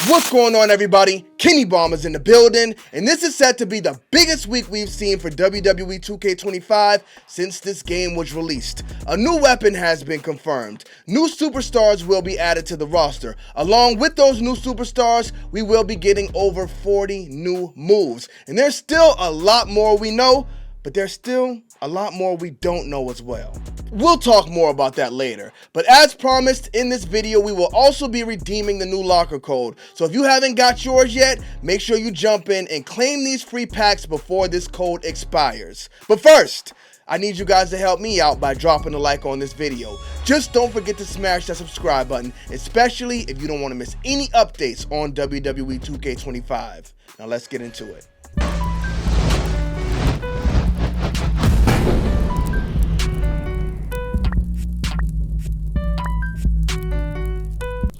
What's going on, everybody? Kennybombx is in the building, and this is set to be the biggest week we've seen for WWE 2K25 since this game was released. A new weapon has been confirmed. New superstars will be added to the roster. Along with those new superstars, we will be getting over 40 new moves. And there's still a lot more we know, but there's still a lot more we don't know as well. We'll talk more about that later, but as promised in this video, we will also be redeeming the new locker code. So if you haven't got yours yet, make sure you jump in and claim these free packs before this code expires. But first, I need you guys to help me out by dropping a like on this video. Just don't forget to smash that subscribe button, especially if you don't want to miss any updates on WWE 2K25. Now let's get into it.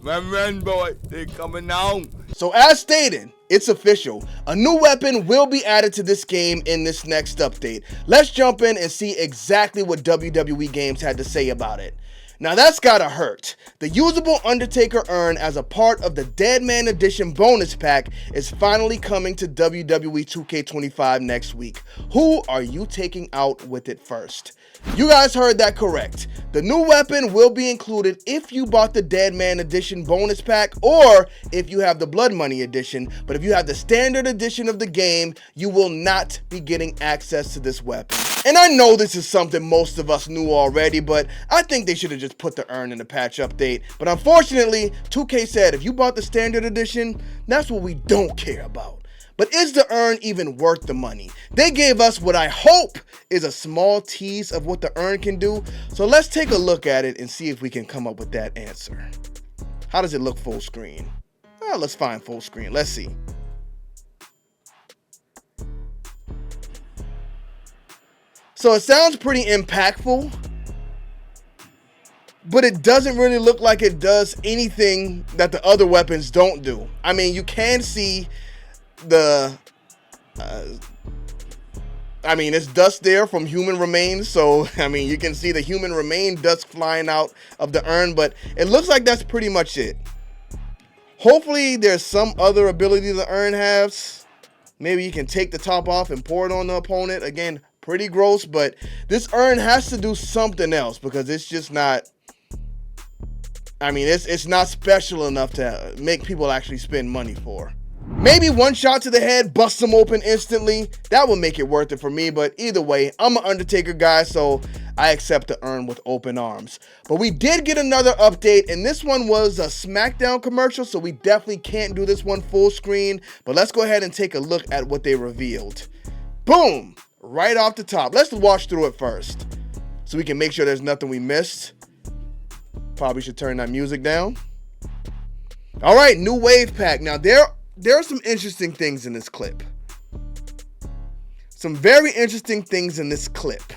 Run, boy, they coming down. So as stated, it's official. A new weapon will be added to this game in this next update. Let's jump in and see exactly what WWE Games had to say about it. Now that's gotta hurt. The usable Undertaker urn as a part of the Dead Man Edition bonus pack is finally coming to WWE 2K25 next week. Who are you taking out with it first? You guys heard that correct. The new weapon will be included if you bought the Dead Man Edition bonus pack or if you have the Blood Money Edition, but if you have the standard edition of the game, you will not be getting access to this weapon. And I know this is something most of us knew already, but I think they should have just put the urn in the patch update. But unfortunately, 2K said if you bought the standard edition, that's what we don't care about. But is the urn even worth the money? They gave us what I hope is a small tease of what the urn can do. So let's take a look at it and see if we can come up with that answer. How does it look full screen? Well, let's find full screen. Let's see. So it sounds pretty impactful, but it doesn't really look like it does anything that the other weapons don't do. I mean, you can see it's dust there from human remains, so I mean you can see the human remain dust flying out of the urn, but it looks like that's pretty much it. Hopefully there's some other ability the urn has. Maybe you can take the top off and pour it on the opponent. Again, pretty gross, but this urn has to do something else because it's just not, I mean, it's not special enough to make people actually spend money for. Maybe one shot to the head busts them open instantly. That would make it worth it for me, but either way, I'm an Undertaker guy, so I accept the urn with open arms. But we did get another update, and this one was a SmackDown commercial, so we definitely can't do this one full screen. But let's go ahead and take a look at what they revealed. Boom! Right off the top. Let's watch through it first, so we can make sure there's nothing we missed. Probably should turn that music down. All right, new wave pack. Now, there are some interesting things in this clip. Some very interesting things in this clip.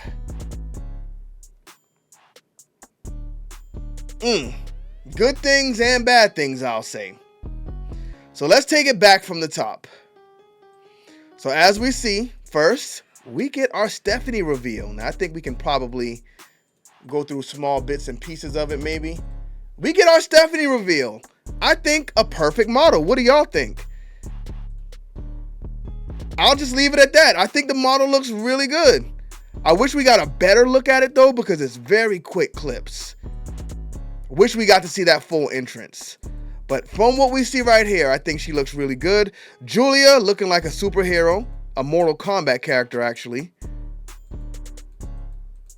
Good things and bad things, I'll say. So let's take it back from the top. So as we see, first, we get our Stephanie reveal. Now, I think we can probably go through small bits and pieces of it, maybe. We get our Stephanie reveal. I think a perfect model. What do y'all think? I'll just leave it at that. I think the model looks really good. I wish we got a better look at it though, because it's very quick clips. Wish we got to see that full entrance. But from what we see right here, I think she looks really good. Julia looking like a superhero, a Mortal Kombat character actually.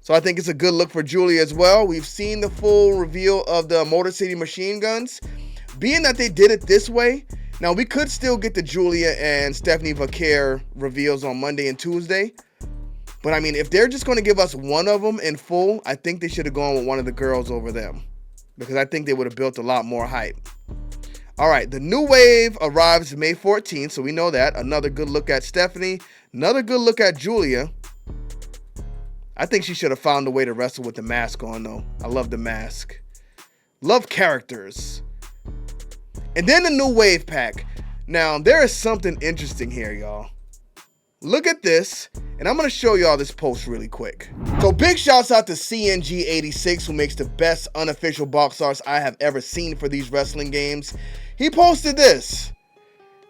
So I think it's a good look for Julia as well. We've seen the full reveal of the Motor City machine guns. Being that they did it this way, now we could still get the Julia and Stephanie Vaquer reveals on Monday and Tuesday. But I mean, if they're just going to give us one of them in full, I think they should have gone with one of the girls over them, because I think they would have built a lot more hype. All right, the new wave arrives May 14th, so we know that. Another good look at Stephanie. Another good look at Julia. I think she should have found a way to wrestle with the mask on, though. I love the mask. Love characters. And then the new wave pack. Now, there is something interesting here, y'all. Look at this, and I'm going to show y'all this post really quick. So big shouts out to CNG86, who makes the best unofficial box arts I have ever seen for these wrestling games. He posted this.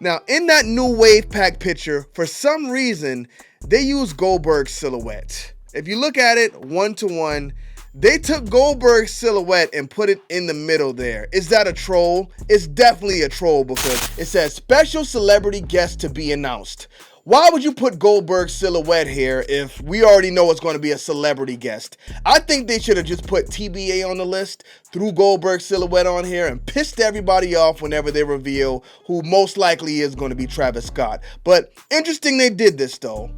Now, in that new wave pack picture, for some reason, they use Goldberg Silhouette. If you look at it 1-to-1, they took Goldberg Silhouette and put it in the middle there. Is that a troll? It's definitely a troll because it says special celebrity guest to be announced. Why would you put Goldberg Silhouette here if we already know it's going to be a celebrity guest? I think they should have just put TBA on the list, threw Goldberg Silhouette on here, and pissed everybody off whenever they reveal who most likely is going to be Travis Scott. But interesting they did this though.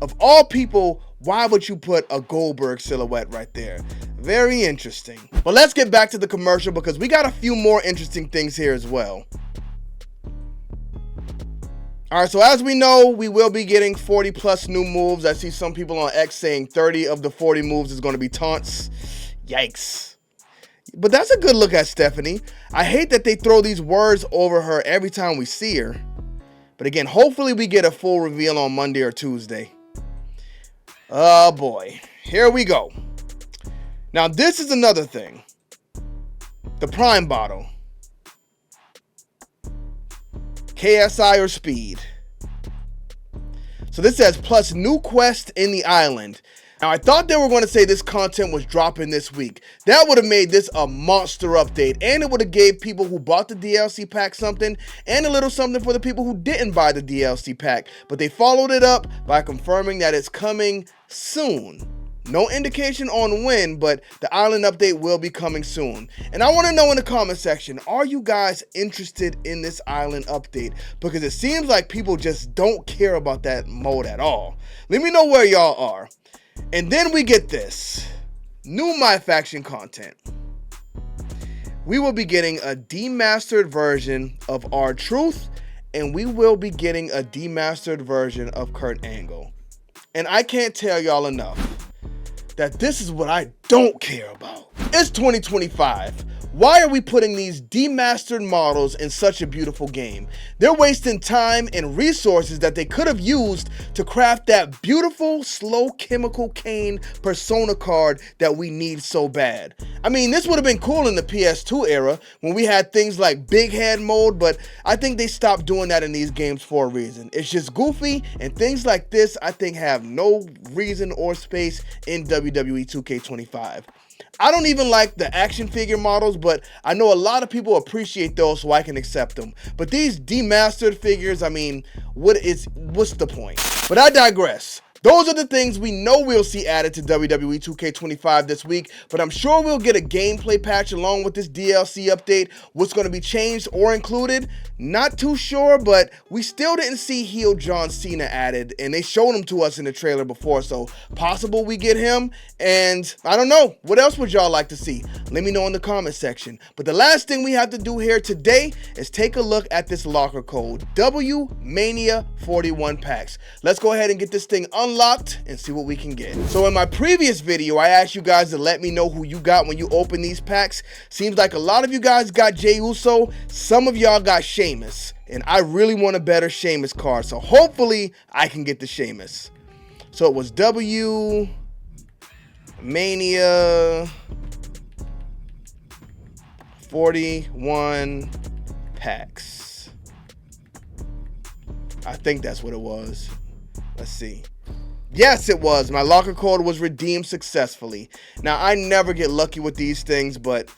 Of all people, why would you put a Goldberg Silhouette right there? Very interesting. But let's get back to the commercial because we got a few more interesting things here as well. All right, so as we know, we will be getting 40 plus new moves. I see some people on X saying 30 of the 40 moves is going to be taunts. Yikes. But that's a good look at Stephanie. I hate that they throw these words over her every time we see her. But again, hopefully we get a full reveal on Monday or Tuesday. Oh boy, here we go. Now this is another thing. The Prime bottle. KSI or Speed. So this says plus new quest in the island. Now I thought they were going to say this content was dropping this week. That would have made this a monster update, and it would have gave people who bought the DLC pack something and a little something for the people who didn't buy the DLC pack. But they followed it up by confirming that it's coming soon. No indication on when, but the island update will be coming soon. And I want to know in the comment section, are you guys interested in this island update? Because it seems like people just don't care about that mode at all. Let me know where y'all are. And then we get this. New My Faction content. We will be getting a demastered version of R-Truth, and we will be getting a demastered version of Kurt Angle. And I can't tell y'all enough that this is what I don't care about. It's 2025. Why are we putting these demastered models in such a beautiful game? They're wasting time and resources that they could have used to craft that beautiful slow chemical Kane persona card that we need so bad. I mean, this would have been cool in the PS2 era when we had things like big head mode, but I think they stopped doing that in these games for a reason. It's just goofy, and things like this I think have no reason or space in WWE 2K25. I don't even like the action figure models, but I know a lot of people appreciate those, so I can accept them. But these demastered figures, I mean, what's the point? But I digress. Those are the things we know we'll see added to WWE 2K25 this week, but I'm sure we'll get a gameplay patch along with this DLC update. What's going to be changed or included? Not too sure, but we still didn't see heel John Cena added, and they showed him to us in the trailer before, so possible we get him, and I don't know. What else would y'all like to see? Let me know in the comment section. But the last thing we have to do here today is take a look at this locker code, WMania 41 Packs. Let's go ahead and get this thing unlocked and see what we can get. So in my previous video, I asked you guys to let me know who you got when you open these packs. Seems like a lot of you guys got Jey Uso, some of y'all got Sheamus, and I really want a better Sheamus card, so hopefully I can get the Sheamus. So it was WMania 41 packs. I think that's what it was. Let's see. Yes, it was. My locker code was redeemed successfully. Now, I never get lucky with these things, but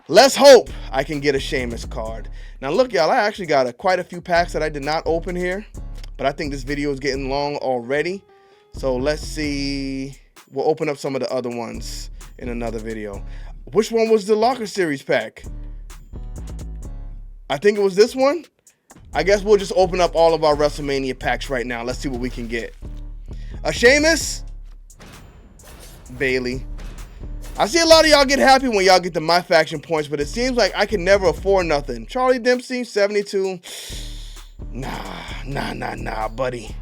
let's hope I can get a Sheamus card. Now, look, y'all, I actually got quite a few packs that I did not open here, but I think this video is getting long already. So let's see. We'll open up some of the other ones in another video. Which one was the locker series pack? I think it was this one. I guess we'll just open up all of our Wrestlemania packs right now. Let's see what we can get. A Sheamus, Bailey. I see a lot of y'all get happy when y'all get the My Faction points, but it seems like I can never afford nothing. Charlie Dempsey, 72. Nah, buddy.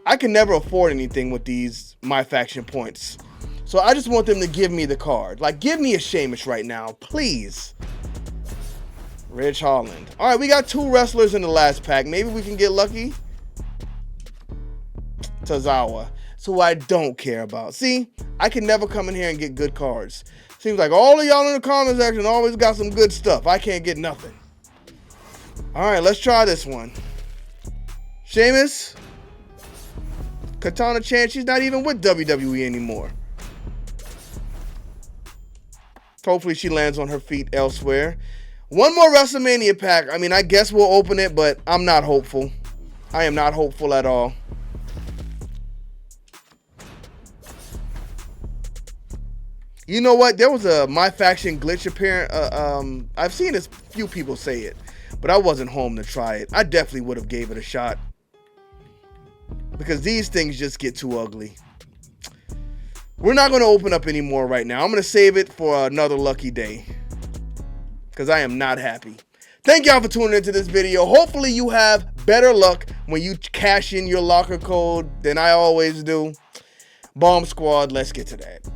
I can never afford anything with these My Faction points. So I just want them to give me the card. Like, give me a Sheamus right now, please. Ridge Holland. All right, we got 2 wrestlers in the last pack. Maybe we can get lucky. Tozawa. So I don't care about. See, I can never come in here and get good cards. Seems like all of y'all in the comment section always got some good stuff. I can't get nothing. All right, let's try this one. Sheamus. Katana Chance, she's not even with WWE anymore. Hopefully she lands on her feet elsewhere. One more WrestleMania pack. I mean, I guess we'll open it, but I'm not hopeful. I am not hopeful at all. You know what? There was a My Faction glitch apparent. I've seen a few people say it, but I wasn't home to try it. I definitely would have gave it a shot, because these things just get too ugly. We're not going to open up anymore right now. I'm going to save it for another lucky day, because I am not happy. Thank y'all for tuning into this video. Hopefully you have better luck when you cash in your locker code than I always do. Bomb Squad, let's get to that.